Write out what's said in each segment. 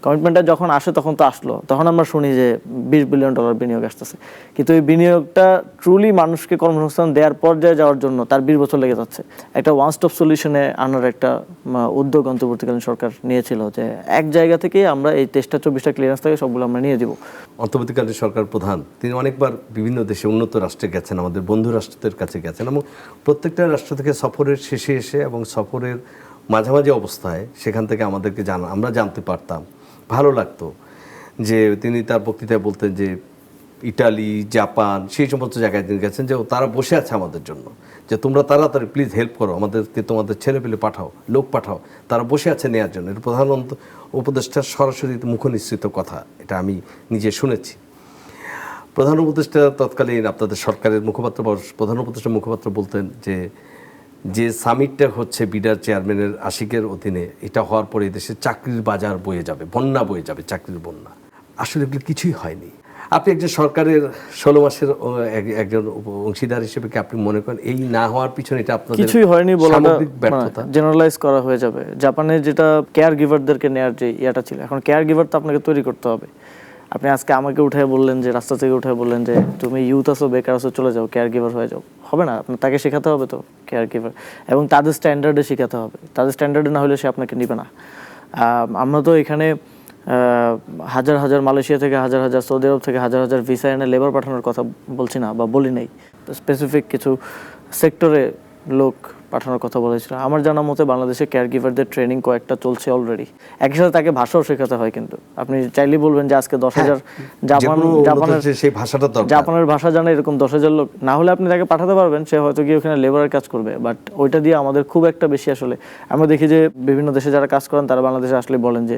কমিটমেন্টটা যখন আসে তখন তো আসলো, তখন আমরা শুনি যে $20 বিলিয়ন বিনিয়োগ আসতেছে, কিন্তু এই বিনিয়োগটা ট্রুলি মানুষকে কর্মসংস্থান দেওয়ার পর্যায়ে যাওয়ার জন্য তার 20 বছর লেগে যাচ্ছে। একটা ওয়ান স্টপ সলিউশনে আনার একটা উদ্যোগ অন্তর্বর্তীকালীন সরকার নিয়েছিল যে এক জায়গা থেকে আমরা এই 23টা ক্লিয়ারেন্স থেকে সবগুলো আমরা নিয়ে দিব। অন্তর্বর্তীকালীন সরকার প্রধান তিনি অনেকবার বিভিন্ন দেশে উন্নত রাষ্ট্রে গেছেন, আমাদের বন্ধু রাষ্ট্রদের কাছে গেছেন, এবং প্রত্যেকটা রাষ্ট্র থেকে সফরের শেষে এসে এবং সফরের মাঝামাঝি অবস্থায় সেখান থেকে আমাদেরকে আমরা জানতে পারতাম, ভালো লাগতো যে তিনি তার বক্তৃতায় বলতেন যে ইটালি, জাপান, সেই সমস্ত জায়গায় তিনি গেছেন যে তারা বসে আছে আমাদের জন্য, যে তোমরা তাড়াতাড়ি প্লিজ হেল্প করো, আমাদেরকে তোমাদের ছেলেপেলে পাঠাও, লোক পাঠাও, তারা বসে আছে নেওয়ার জন্য। এটা প্রধান উপদেষ্টার সরাসরি মুখনিসৃত কথা, এটা আমি নিজে শুনেছি। প্রধান উপদেষ্টা তৎকালীন আপনাদের সরকারের মুখপাত্র বা প্রধান উপদেষ্টার মুখপাত্র বলতেন যে সামিটটা হচ্ছে বিডার চেয়ারম্যানের আশিকের অধীনে, এটা হওয়ার পরে দেশে চাকরির বাজার বয়ে যাবে, বন্যা বয়ে যাবে, চাকরির বন্যা। আসলে এগুলো কিছুই হয়নি। আপনি একজন সরকারের 16 মাসের একজন অংশীদার হিসেবে কি আপনি মনে করেন এই না হওয়ার পিছনে এটা আপনাদের কিছুই হয়নি বলাটা ব্যর্থতা, জেনারেলাইজ করা হয়ে যাবে? জাপানে যেটা কেয়ার গিভারদেরকে নেওয়ার যে ইয়াটা ছিল, এখন কেয়ার গিভার তো আপনাকে তৈরি করতে হবে। আপনি আজকে আমাকে উঠে বললেন যে, রাস্তা থেকে উঠে বললেন যে তুমি ইউথ আছো, বেকার আছো, চলে যাও, কেয়ার গিভার হয়ে যাও, হবে না। আপনার তাকে শেখাতে হবে তো কেয়ার গিভার, এবং তাদের স্ট্যান্ডার্ডে শেখাতে হবে। তাদের স্ট্যান্ডার্ডে না হলে সে আপনাকে নিবে না। আমরা তো এখানে হাজার হাজার মালয়েশিয়া থেকে, হাজার হাজার সৌদি আরব থেকে হাজার হাজার ভিসা এনে লেবার পাঠানোর কথা বলছি না বা বলি নাই, স্পেসিফিক কিছু সেক্টরে লোক পাঠানোর কথা বলেছিল। আমার জানা মতে বাংলাদেশে কেয়ার গিভারদের ট্রেনিং কয়েকটা চলছে অলরেডি। একই সাথে তাকে ভাষাও শেখাতে হয়, কিন্তু আপনি চাইলেই বলবেন যে আজকে 10,000 জাপানের ভাষা জানে এরকম 10,000 লোক না হলে আপনি তাকে পাঠাতে পারবেন, সে হয়তো গিয়ে ওখানে লেবারের কাজ করবে। বাট ওইটা দিয়ে আমাদের খুব একটা বেশি, আসলে আমরা দেখি যে বিভিন্ন দেশে যারা কাজ করেন তারা বাংলাদেশে আসলে বলেন যে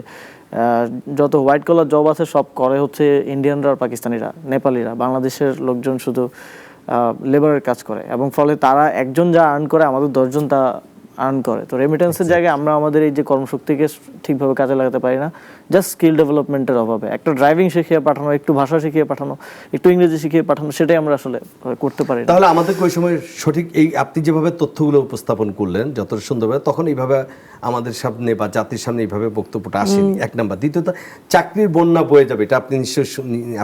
যত হোয়াইট কলার জব আছে সব করে হচ্ছে ইন্ডিয়ানরা আর পাকিস্তানিরা, নেপালিরা। বাংলাদেশের লোকজন শুধু লেবারের কাজ করে, এবং ফলে তারা একজন যা আর্ন করে আমাদের 10 জন তা আর্ন করে। তো রেমিটেন্সের জায়গায় আমরা আমাদের এই যে কর্মশক্তিকে ঠিকভাবে কাজে লাগাতে পারি না, জাস্ট স্কিল ডেভেলপমেন্টের অভাবে। একটা ড্রাইভিং শিখিয়ে পাঠানো, একটু ভাষা শিখিয়ে পাঠানো, একটু ইংরেজি শিখিয়ে পাঠানো, সেটাই আমরা আসলে করতে পারি না। তাহলে আমাদেরকে ওই সময় সঠিক এই আপনি যেভাবে তথ্যগুলো উপস্থাপন করলেন যতটা সুন্দরভাবে, তখন এইভাবে আমাদের সামনে বা জাতির সামনে এইভাবে বক্তব্যটা আসেনি, এক নাম্বার। দ্বিতীয়ত, চাকরির বন্যা বয়ে যাবে, এটা আপনি নিশ্চয়ই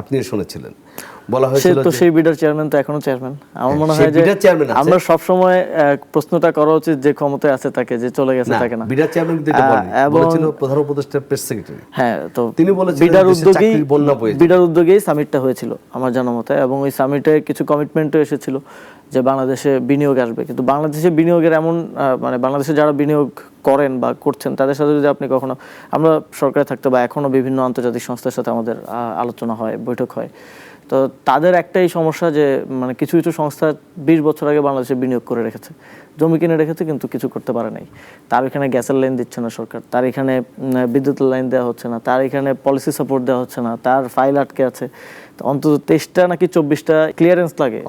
আপনিও শুনেছিলেন, বলা হয়েছিল তো সেই বিডার চেয়ারম্যান তো এখনো চেয়ারম্যান। আমার মনে হয় যে আমরা সব সময় প্রশ্নটা করা উচিত যে ক্ষমতায় আছে তাকে, যে চলে গেছে তাকে না। বিডার চেয়ারম্যান কিন্তু এটা বলেছিল প্রধান উপদেষ্টার প্রেস সেক্রেটারি। হ্যাঁ, তো তিনি বলেছিলেন চাকরির বন্যা বয়ে যাবে। বিডার উদ্যোগেই সামিটটা হয়েছিল আমার জানা মতে, এবং ওই সামিটে কিছু কমিটমেন্টও এসেছিল যে বাংলাদেশে বিনিয়োগ আসবে। কিন্তু বাংলাদেশে বিনিয়োগের এমন মানে বাংলাদেশে যারা বিনিয়োগ করেন বা করছেন তাদের সাথে যদি আপনি কখনো, আমরা সরকারে থাকতে বা এখনো বিভিন্ন আন্তর্জাতিক সংস্থার সাথে আমাদের আলোচনা হয়, বৈঠক হয়, তো তাদের একটাই সমস্যা যে মানে কিছু কিছু সংস্থা 20 বছর আগে বাংলাদেশে বিনিয়োগ করে রেখেছে, জমি কিনে রেখেছে, কিন্তু কিছু করতে পারে নাই। তার এখানে গ্যাসের লাইন দিচ্ছে না সরকার, তার এখানে বিদ্যুতের লাইন দেওয়া হচ্ছে না, তার এখানে পলিসি সাপোর্ট দেওয়া হচ্ছে না, তার ফাইল আটকে আছে। অন্তত 23টা নাকি 24টা ক্লিয়ারেন্স লাগে,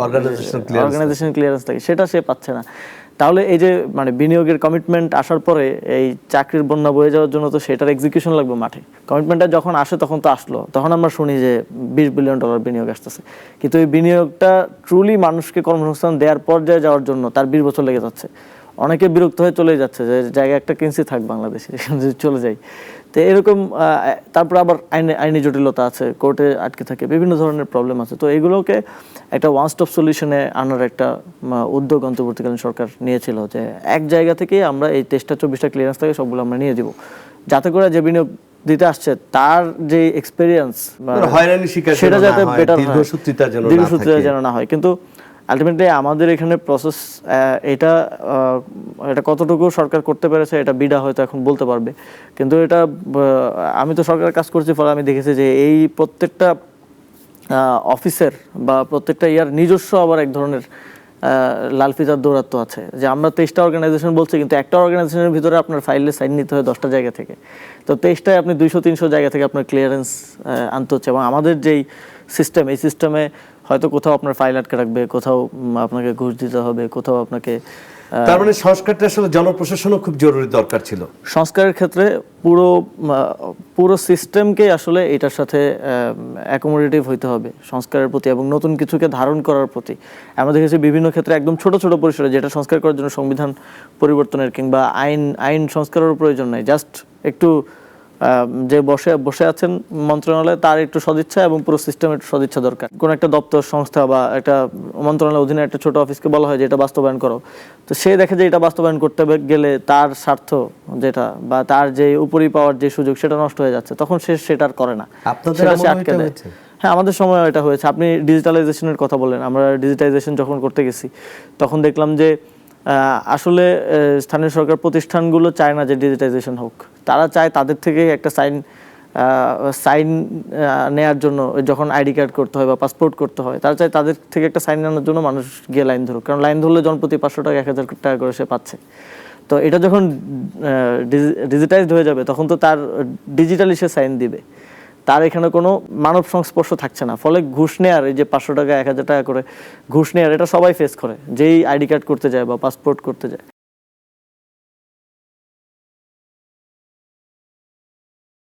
অর্গানাইজেশন ক্লিয়ারেন্স লাগে, সেটা সে পাচ্ছে না। তাহলে এই যে মানে বিনিয়োগের কমিটমেন্ট আসার পরে এই চাকরির বন্যা বয়ে যাওয়ার জন্য তো সেটার এক্সিকিউশন লাগবে মাঠে। কমিটমেন্টটা যখন আসে তখন তো আসলো, তখন আমরা শুনি যে $20 বিলিয়ন বিনিয়োগ আসতেছে, কিন্তু এই বিনিয়োগটা ট্রুলি মানুষকে কর্মসংস্থান দেওয়ার পর্যায়ে যাওয়ার জন্য তার 20 বছর লেগে যাচ্ছে। অনেকে বিরক্ত হয়ে চলে যাচ্ছে যে জায়গা একটা কিনছি, থাক বাংলাদেশে, যদি চলে যাই। তো এরকম তারপর আবার আইনি জটিলতা আছে, কোর্টে আটকে থাকে, বিভিন্ন ধরনের প্রবলেম আছে। তো এগুলোকে একটা ওয়ান স্টপ সলিউশনে আনার একটা উদ্যোগ অন্তর্বর্তীকালীন সরকার নিয়েছিল যে এক জায়গা থেকে আমরা এই 23টা ক্লিয়ারেন্স থেকে সবগুলো আমরা নিয়ে দিব, যাতে করে যে বিনিয়োগ দিতে আসছে তার যে এক্সপেরিয়েন্স সেটা যাতে বেটার হয়, দীর্ঘসূত্রিতা যেন না হয়। কিন্তু আলটিমেটলি আমাদের এখানে প্রসেস এটা কতটুকু সরকার করতে পেরেছে এটা বিডা হয়তো এখন বলতে পারবে, কিন্তু এটা আমি তো সরকারের কাজ করছি, ফলে আমি দেখেছি যে এই প্রত্যেকটা অফিসের বা প্রত্যেকটা ইয়ার নিজস্ব আবার এক ধরনের লাল ফিতার দৌরাত্ম আছে, যে আমরা 23টা অর্গানাইজেশন বলছি, কিন্তু একটা অর্গানাইজেশনের ভিতরে আপনার ফাইলে সাইন নিতে হয় 10টা জায়গা থেকে। তো 23টায় আপনি 200-300 জায়গা থেকে আপনার ক্লিয়ারেন্স আনতে হচ্ছে, এবং আমাদের যেই সিস্টেম, এই সিস্টেমে হয়তো কোথাও আপনার ফাইল আটকে রাখবে, কোথাও আপনাকে ঘুষ দিতে হবে, কোথাও আপনাকে। তার মানে সংস্কারটা আসলে জনপ্রশাসনও খুব জরুরি দরকার ছিল। সংস্কারের ক্ষেত্রে পুরো সিস্টেমকে আসলে এটার সাথে অ্যাকোমোডেটিভ হইতে হবে সংস্কারের প্রতি, এবং নতুন কিছুকে ধারণ করার প্রতি। আমরা দেখেছি বিভিন্ন ক্ষেত্রে একদম ছোট ছোট পরিসরে, যেটা সংস্কার করার জন্য সংবিধান পরিবর্তনের কিংবা আইন সংস্কারের প্রয়োজন নাই, জাস্ট একটু যে বসে বসে আছেন মন্ত্রণালয়ে তার একটু সদিচ্ছা এবং পুরো সিস্টেমের একটু সদিচ্ছা দরকার। কোন একটা দপ্তর সংস্থা বা একটা মন্ত্রণালয়ের অধীনে একটা ছোট অফিসকে বলা হয় যে এটা বাস্তবায়ন করো, তো সে দেখে যে এটা বাস্তবায়ন করতে গেলে তার স্বার্থ যেটা বা তার যে উপরি পাওয়ার যে সুযোগ সেটা নষ্ট হয়ে যাচ্ছে, তখন সে সেটা আর করে না, আপনাদের সেটা সে আমলেও আটকে এটা দেয়। হয়েছে? হ্যাঁ, আমাদের সময় এটা হয়েছে। আপনি ডিজিটালাইজেশনের কথা বললেন, আমরা ডিজিটাইজেশন যখন করতে গেছি তখন দেখলাম যে আসলে স্থানীয় সরকার প্রতিষ্ঠানগুলো চায় না যে ডিজিটাইজেশন হোক, তারা চায় তাদের থেকে একটা সাইন নেয়ার জন্য যখন আইডি কার্ড করতে হয় বা পাসপোর্ট করতে হয়, তারা চায় তাদের থেকে একটা সাইন নেওয়ার জন্য মানুষ গিয়ে লাইন ধরুক, কারণ লাইন ধরলে জনপ্রতি 500 টাকা 1000 টাকা করে সে পাচ্ছে। তো এটা যখন ডিজিটাইজড হয়ে যাবে তখন তো তার ডিজিটালি সে সাইন দিবে, তার এখানে কোনো মানব সংস্পর্শ থাকছে না। ফলে ঘুষ নেয়ার, এই যে 500 টাকা 1000 টাকা করে ঘুষ নেয়ার, এটা সবাই ফেস করে যেই আইডি কার্ড করতে যায় বা পাসপোর্ট করতে যায়।